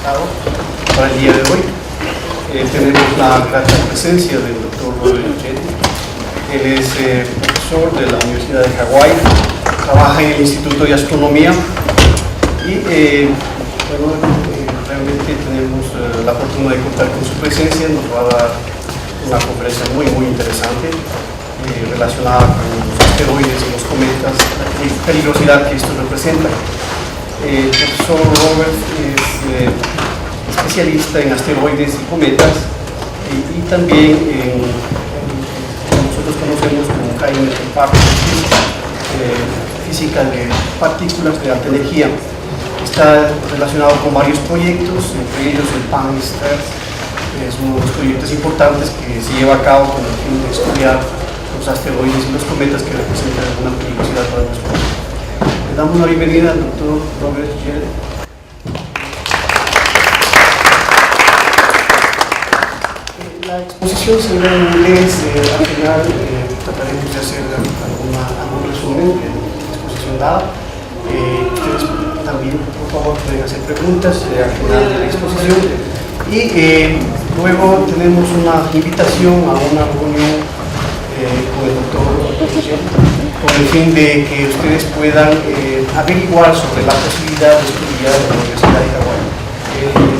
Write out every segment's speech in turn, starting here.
invitado para el día de hoy. Tenemos la grata presencia del doctor Jedicke. Él es profesor de la Universidad de Hawaii, trabaja en el Instituto de Astronomía y realmente tenemos la fortuna de contar con su presencia. Nos va a dar una conferencia muy interesante relacionada con los asteroides y los cometas, la peligrosidad que estos representan. El profesor Robert es especialista en asteroides y cometas y también nosotros conocemos como Jaime en parte física de partículas de alta energía. Está relacionado con varios proyectos, entre ellos el PAN-STAR, es uno de los proyectos importantes que se lleva a cabo con el fin de estudiar los asteroides y los cometas que representan alguna peligrosidad para nuestro país. Le damos la bienvenida al doctor Robert Jedicke. La exposición será en inglés. Al final trataremos de hacer algún resumen de la exposición dada. Ustedes también, por favor, pueden hacer preguntas al final de la exposición. Y luego tenemos una invitación a una reunión con el doctor con el fin de que ustedes puedan averiguar sobre la posibilidad de estudiar en la Universidad de Hawaii.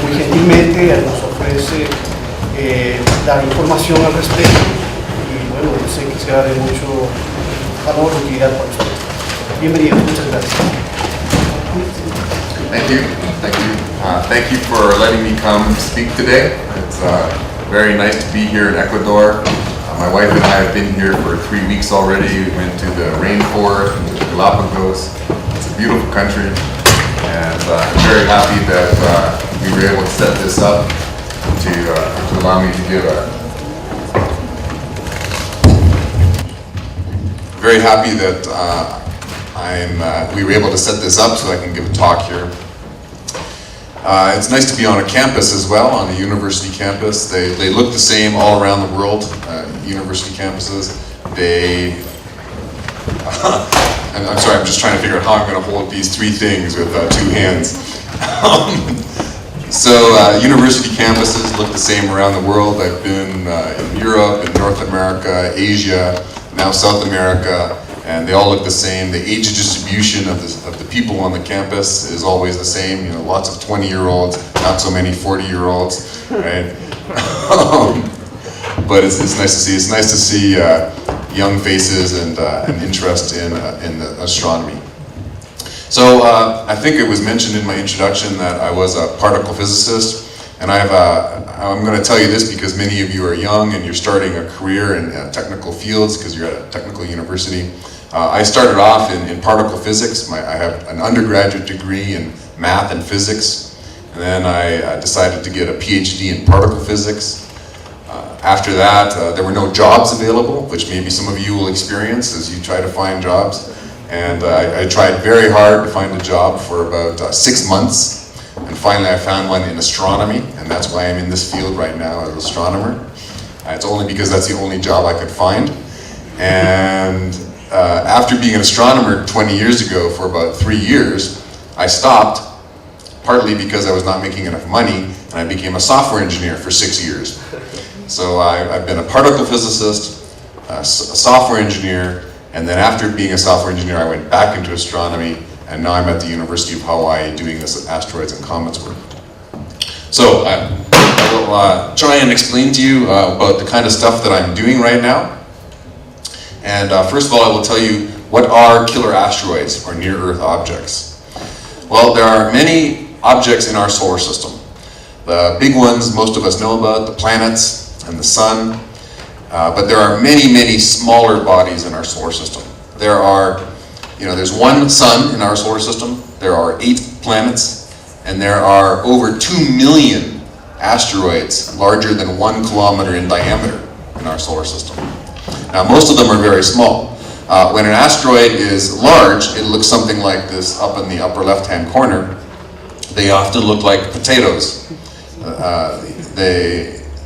Muy gentilmente nos ofrece dar información al respecto y bueno, sé que será de mucho valor y utilidad para ustedes. Bienvenidos, muchas gracias. Thank you. Thank you for letting me come speak today. It's very nice to be here in Ecuador. My wife and I have been here for 3 weeks already. We went to the rainforest, to the Galapagos. It's a beautiful country, and I'm very happy that we were able to set this up to allow me to give very happy that we were able to set this up so I can give a talk here. It's nice to be on a campus as well, on the university campus. They look the same all around the world, university campuses. I'm sorry, I'm just trying to figure out how I'm going to hold these 3 things with 2 hands. University campuses look the same around the world. I've been in Europe, in North America, Asia, now South America, and they all look the same. The age distribution of the people on the campus is always the same. You know, lots of 20-year-olds, not so many 40-year-olds, right? But it's nice to see. It's nice to see young faces and an interest in astronomy. So I think it was mentioned in my introduction that I was a particle physicist, and I'm going to tell you this because many of you are young and you're starting a career in technical fields because you're at a technical university. I started off in particle physics. I have an undergraduate degree in math and physics, and then I decided to get a PhD in particle physics. After that, there were no jobs available, which maybe some of you will experience as you try to find jobs. And I tried very hard to find a job for about 6 months. And finally I found one in astronomy, and that's why I'm in this field right now as an astronomer. It's only because that's the only job I could find. And after being an astronomer 20 years ago for about 3 years, I stopped, partly because I was not making enough money, and I became a software engineer for 6 years. So I've been a particle physicist, a software engineer, and then after being a software engineer, I went back into astronomy, and now I'm at the University of Hawaii doing this asteroids and comets work. So I will try and explain to you about the kind of stuff that I'm doing right now. And first of all, I will tell you what are killer asteroids, or near-Earth objects. Well, there are many objects in our solar system. The big ones most of us know about, the planets and the sun. But there are many smaller bodies in our solar system. There's one sun in our solar system, there are 8 planets, and there are over 2 million asteroids larger than 1 kilometer in diameter in our solar system. Now, most of them are very small. When an asteroid is large, it looks something like this up in the upper left-hand corner. They often look like potatoes.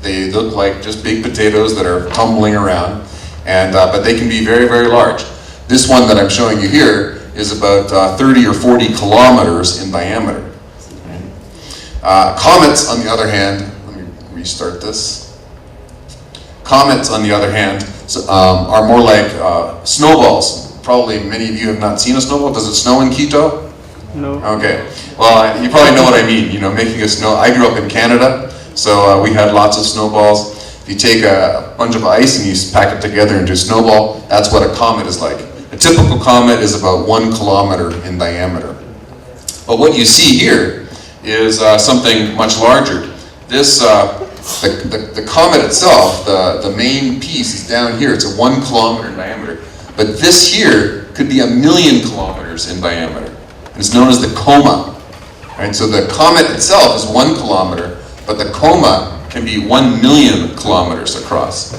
They look like just big potatoes that are tumbling around, but they can be very large. This one that I'm showing you here is about 30 or 40 kilometers in diameter. Comets, on the other hand, let me restart this. Comets, on the other hand, are more like snowballs. Probably many of you have not seen a snowball. Does it snow in Quito? No. Okay. Well, you probably know what I mean. You know, making a snow. I grew up in Canada, so we had lots of snowballs. If you take a bunch of ice and you pack it together into a snowball, that's what a comet is like. A typical comet is about 1 kilometer in diameter. But what you see here is something much larger. This, the comet itself, the main piece is down here. It's a 1 kilometer in diameter. But this here could be 1,000,000 kilometers in diameter. It's known as the coma. Right? So the comet itself is 1 kilometer, but the coma can be 1,000,000 kilometers across.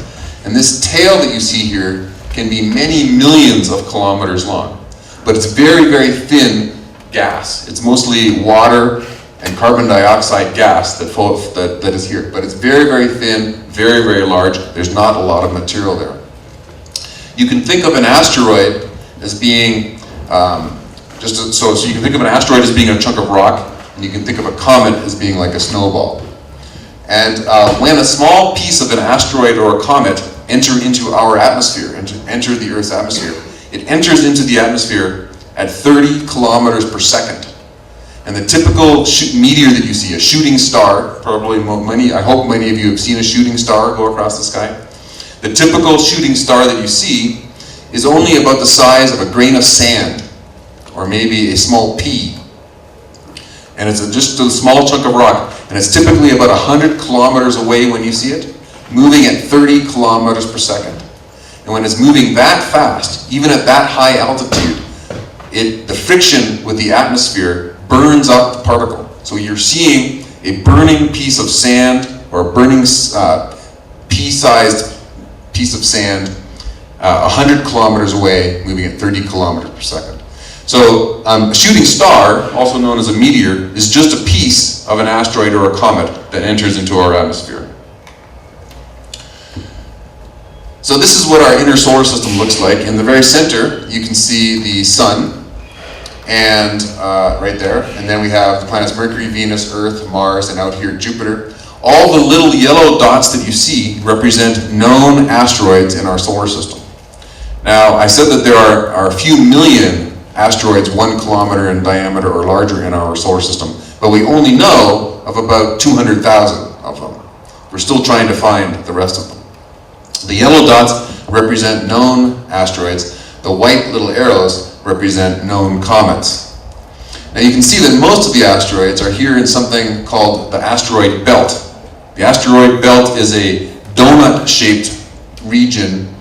And this tail that you see here can be many millions of kilometers long. But it's very, very thin gas. It's mostly water and carbon dioxide gas that is here. But it's very, very thin, very, very large. There's not a lot of material there. You can think of an asteroid as being, so you can think of an asteroid as being a chunk of rock, and you can think of a comet as being like a snowball. And when a small piece of an asteroid or a comet enter into our atmosphere, enter the Earth's atmosphere, it enters into the atmosphere at 30 kilometers per second. And the typical meteor that you see, a shooting star, probably I hope many of you have seen a shooting star go across the sky. The typical shooting star that you see is only about the size of a grain of sand, or maybe a small pea. And it's just a small chunk of rock, and it's typically about 100 kilometers away when you see it, moving at 30 kilometers per second. And when it's moving that fast, even at that high altitude, the friction with the atmosphere burns up the particle. So you're seeing a burning piece of sand, or a burning pea-sized piece of sand 100 kilometers away, moving at 30 kilometers per second. So a shooting star, also known as a meteor, is just a piece of an asteroid or a comet that enters into our atmosphere. So this is what our inner solar system looks like. In the very center, you can see the sun, and right there, and then we have the planets Mercury, Venus, Earth, Mars, and out here Jupiter. All the little yellow dots that you see represent known asteroids in our solar system. Now, I said that there are a few million asteroids 1 kilometer in diameter or larger in our solar system, but we only know of about 200,000 of them. We're still trying to find the rest of them. The yellow dots represent known asteroids. The white little arrows represent known comets. Now you can see that most of the asteroids are here in something called the asteroid belt. The asteroid belt is a donut-shaped region,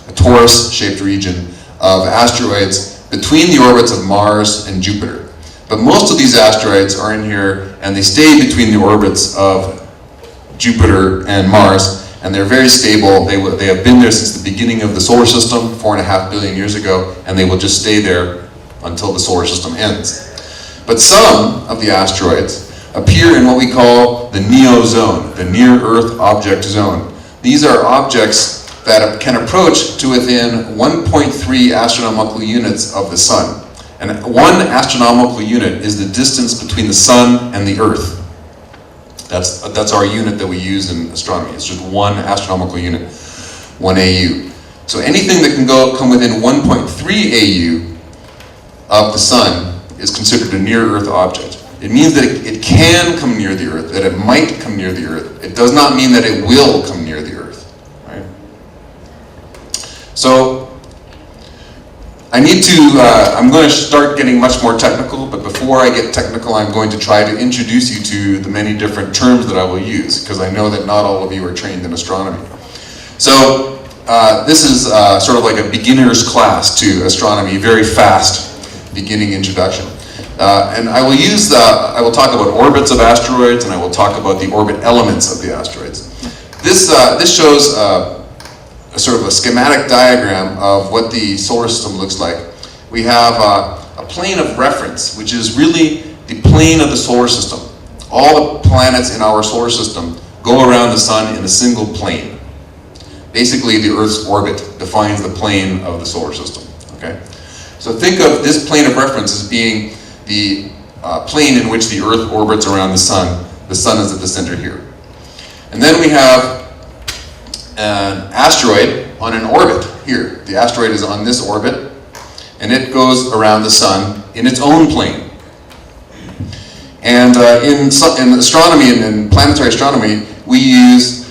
a torus-shaped region of asteroids between the orbits of Mars and Jupiter. But most of these asteroids are in here, and they stay between the orbits of Jupiter and Mars, and they're very stable. They have been there since the beginning of the solar system, 4.5 billion years ago, and they will just stay there until the solar system ends. But some of the asteroids appear in what we call the NEO zone, the Near Earth Object Zone. These are objects that can approach to within 1.3 astronomical units of the sun. And 1 astronomical unit is the distance between the sun and the Earth. That's our unit that we use in astronomy. It's just 1 astronomical unit, 1 AU. So anything that can come within 1.3 AU of the sun is considered a near-Earth object. It means that it can come near the Earth, that it might come near the Earth. It does not mean that it will come near the Earth. Right? So I'm going to start getting much more technical, but before I get technical, I'm going to try to introduce you to the many different terms that I will use, because I know that not all of you are trained in astronomy. So this is sort of like a beginner's class to astronomy, very fast beginning introduction. And I will talk about orbits of asteroids, and I will talk about the orbit elements of the asteroids. This shows a sort of a schematic diagram of what the solar system looks like. We have a plane of reference, which is really the plane of the solar system. All the planets in our solar system go around the sun in a single plane. Basically, the Earth's orbit defines the plane of the solar system. Okay? So think of this plane of reference as being the plane in which the Earth orbits around the sun The sun is at the center here. And then we have an asteroid on an orbit here. The asteroid is on this orbit, and it goes around the sun in its own plane. And in astronomy and in planetary astronomy, we use,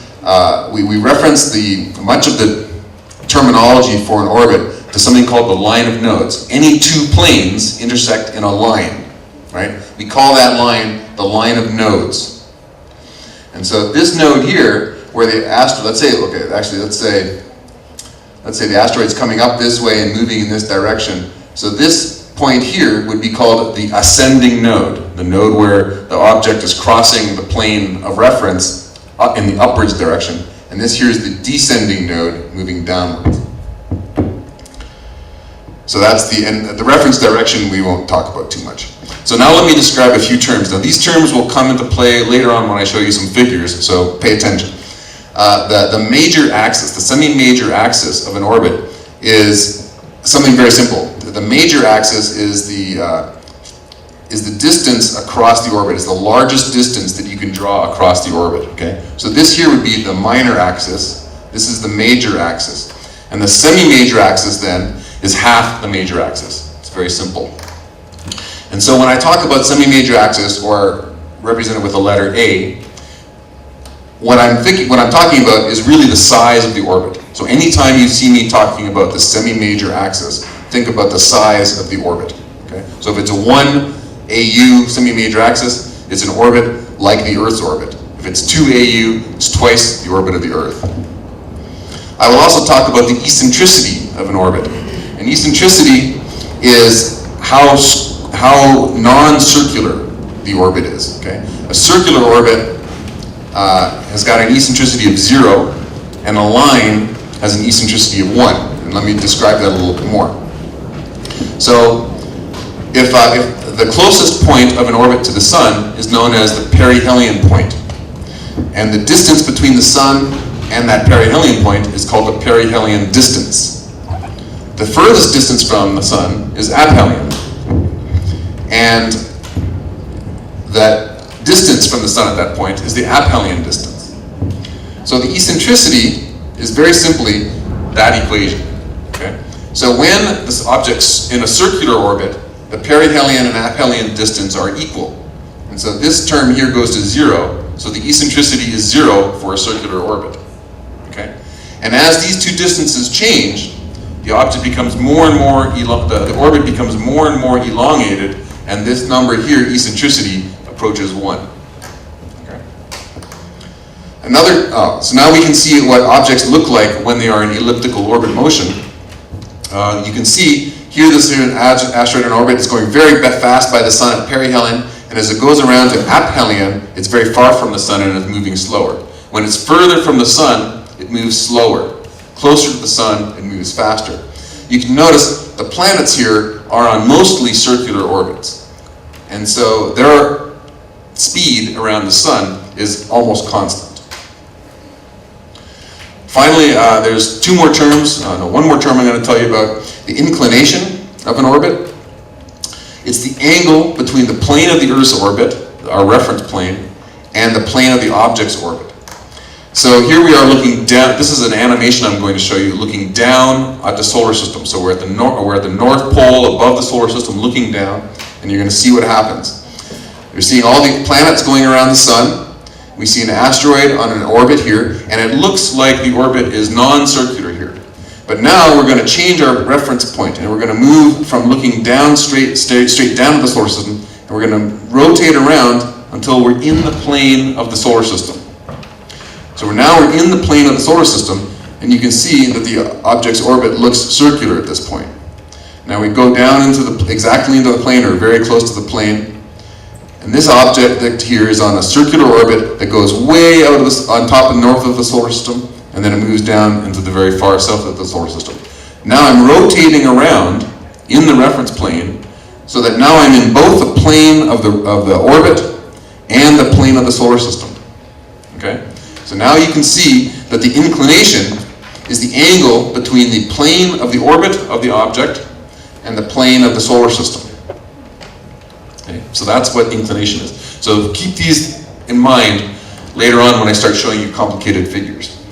we reference much of the terminology for an orbit to something called the line of nodes. Any two planes intersect in a line, right? We call that line the line of nodes. And so this node here, where the asteroid, let's say the asteroid's coming up this way and moving in this direction. So this point here would be called the ascending node, the node where the object is crossing the plane of reference in the upwards direction. And this here is the descending node moving downwards. So that's the reference direction we won't talk about too much. So now let me describe a few terms. Now these terms will come into play later on when I show you some figures, so pay attention. The major axis, the semi-major axis of an orbit is something very simple. The major axis is the distance across the orbit, is the largest distance that you can draw across the orbit, okay? So this here would be the minor axis, this is the major axis. And the semi-major axis then is half the major axis. It's very simple. And so when I talk about semi-major axis, or represented with the letter A, what I'm talking about is really the size of the orbit. So anytime you see me talking about the semi-major axis, think about the size of the orbit. Okay? So if it's a 1 AU semi-major axis, it's an orbit like the Earth's orbit. If it's 2 AU, it's twice the orbit of the Earth. I will also talk about the eccentricity of an orbit. And eccentricity is how non-circular the orbit is. Okay? A circular orbit has got an eccentricity of 0, and a line has an eccentricity of 1. And let me describe that a little bit more. So if the closest point of an orbit to the sun is known as the perihelion point, and the distance between the sun and that perihelion point is called the perihelion distance. The furthest distance from the sun is aphelion, and that distance from the sun at that point is the aphelion distance. So the eccentricity is very simply that equation. Okay? So when this object's in a circular orbit, the perihelion and aphelion distance are equal. And so this term here goes to 0, so the eccentricity is 0 for a circular orbit. Okay? And as these two distances change, the object becomes more and more, the orbit becomes more and more elongated, and this number here, eccentricity, approaches 1. Okay. So now we can see what objects look like when they are in elliptical orbit motion. You can see here this is an asteroid in orbit. It's going very fast by the sun at perihelion, and as it goes around to aphelion, it's very far from the sun and is moving slower. When it's further from the sun, it moves slower. Closer to the sun, it moves faster. You can notice the planets here are on mostly circular orbits. And so their speed around the sun is almost constant. Finally, there's one more term I'm going to tell you about. The inclination of an orbit. It's the angle between the plane of the Earth's orbit, our reference plane, and the plane of the object's orbit. So here we are looking down. This is an animation I'm going to show you, looking down at the solar system. So we're at the North Pole above the solar system looking down, and you're going to see what happens. You're seeing all the planets going around the sun. We see an asteroid on an orbit here, and it looks like the orbit is non-circular here. But now we're going to change our reference point, and we're going to move from looking down straight down to the solar system, and we're going to rotate around until we're in the plane of the solar system. So we're in the plane of the solar system, and you can see that the object's orbit looks circular at this point. Now we go down exactly into the plane, or very close to the plane, and this object here is on a circular orbit that goes way out of on top and north of the solar system, and then it moves down into the very far south of the solar system. Now I'm rotating around in the reference plane, so that now I'm in both the plane of the orbit and the plane of the solar system. Okay? So now you can see that the inclination is the angle between the plane of the orbit of the object and the plane of the solar system. Okay? So that's what inclination is. So keep these in mind later on when I start showing you complicated figures.